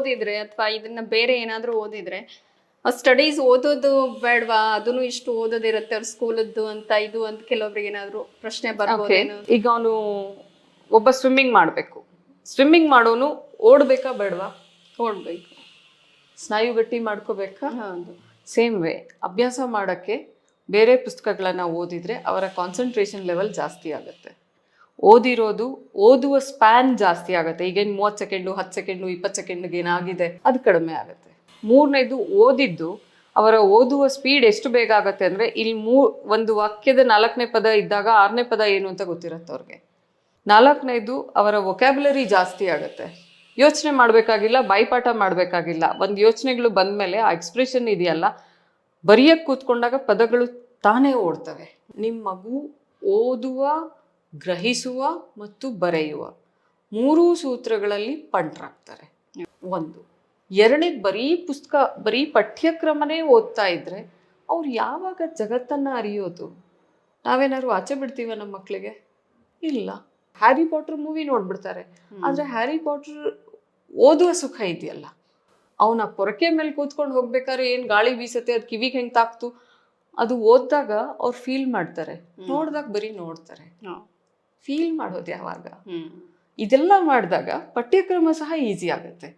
ಓದಿದ್ರೆ ಅಥವಾ ಇದನ್ನ ಬೇರೆ ಏನಾದ್ರೂ ಓದಿದ್ರೆ ಸ್ಟಡೀಸ್ ಓದೋದು ಬೇಡವಾ, ಅದನ್ನು ಇಷ್ಟು ಓದೋದಿರುತ್ತೆ ಅವ್ರ ಸ್ಕೂಲದ್ದು ಅಂತ ಇದು ಅಂತ ಕೆಲವೊಬ್ರಿಗೆ ಏನಾದ್ರು ಪ್ರಶ್ನೆ ಬರ್ಬೋದೇನೋ. ಈಗ ಅವನು ಒಬ್ಬ ಸ್ವಿಮ್ಮಿಂಗ್ ಮಾಡಬೇಕು, ಸ್ವಿಮ್ಮಿಂಗ್ ಮಾಡೋನು ಓಡ್ಬೇಕಾ ಬೇಡವಾ? ಓಡ್ಬೇಕು. ಸ್ನಾಯು ಗಟ್ಟಿ ಮಾಡ್ಕೋಬೇಕಾ? ಹೌದು. ಸೇಮ್ ವೇ ಅಭ್ಯಾಸ ಮಾಡೋಕ್ಕೆ ಬೇರೆ ಪುಸ್ತಕಗಳನ್ನ ಓದಿದ್ರೆ ಅವರ ಕಾನ್ಸಂಟ್ರೇಷನ್ ಲೆವೆಲ್ ಜಾಸ್ತಿ ಆಗುತ್ತೆ. ಓದುವ ಸ್ಪ್ಯಾನ್ ಜಾಸ್ತಿ ಆಗುತ್ತೆ. ಈಗೇನು 30 ಸೆಕೆಂಡು 10 ಸೆಕೆಂಡು 20 ಸೆಕೆಂಡ್ಗೆ ಏನಾಗಿದೆ ಅದು ಕಡಿಮೆ ಆಗುತ್ತೆ. ಮೂರನೇದು ಓದಿದ್ದು ಅವರ ಓದುವ ಸ್ಪೀಡ್ ಎಷ್ಟು ಬೇಗ ಆಗುತ್ತೆ ಅಂದರೆ, ಇಲ್ಲಿ ಒಂದು ವಾಕ್ಯದ 4ನೇ ಪದ ಇದ್ದಾಗ 6ನೇ ಪದ ಏನು ಅಂತ ಗೊತ್ತಿರುತ್ತೆ ಅವ್ರಿಗೆ. 4ನೇದು ಅವರ ವೊಕ್ಯಾಬ್ಯುಲರಿ ಜಾಸ್ತಿ ಆಗುತ್ತೆ. ಯೋಚನೆ ಮಾಡಬೇಕಾಗಿಲ್ಲ, ಬಾಯ್ಪಾಠ ಮಾಡಬೇಕಾಗಿಲ್ಲ. ಒಂದು ಯೋಚನೆಗಳು ಬಂದಮೇಲೆ ಆ ಎಕ್ಸ್ಪ್ರೆಷನ್ ಇದೆಯಲ್ಲ, ಬರೆಯಕ್ಕೆ ಕೂತ್ಕೊಂಡಾಗ ಪದಗಳು ತಾನೇ ಓಡ್ತವೆ. ನಿಮ್ಮ ಮಗು ಓದುವ, ಗ್ರಹಿಸುವ ಮತ್ತು ಬರೆಯುವ 3 ಸೂತ್ರಗಳಲ್ಲಿ ಪಂಟ್ರಾಗ್ತಾರೆ. 1. 2ನೇದು ಬರೀ ಪಠ್ಯಕ್ರಮನೇ ಓದ್ತಾ ಇದ್ರೆ ಅವ್ರು ಯಾವಾಗ ಜಗತ್ತನ್ನ ಅರಿಯೋದು? ನಾವೇನಾದ್ರು ಆಚೆ ಬಿಡ್ತೀವ ನಮ್ಮ ಮಕ್ಕಳಿಗೆ? ಇಲ್ಲ. ಹ್ಯಾರಿ ಪಾಟರ್ ಮೂವಿ ನೋಡ್ಬಿಡ್ತಾರೆ, ಆದ್ರೆ ಹ್ಯಾರಿ ಪಾಟರ್ ಓದುವ ಸುಖ ಇದೆಯಲ್ಲ, ಅವನ ಪೊರಕೆ ಮೇಲೆ ಕೂತ್ಕೊಂಡು ಹೋಗ್ಬೇಕಾದ್ರೆ ಏನ್ ಗಾಳಿ ಬೀಸತ್ತೆ, ಅದು ಕಿವಿಗೆ ಹೆಂಗ್ ತಾಕ್ತು, ಅದು ಓದಿದಾಗ ಅವ್ರು ಫೀಲ್ ಮಾಡ್ತಾರೆ. ನೋಡ್ದಾಗ ಬರೀ ನೋಡ್ತಾರೆ, ಫೀಲ್ ಮಾಡೋದು ಯಾವಾಗ? ಇದೆಲ್ಲ ಮಾಡಿದಾಗ ಪಠ್ಯಕ್ರಮ ಸಹ ಈಸಿ ಆಗುತ್ತೆ.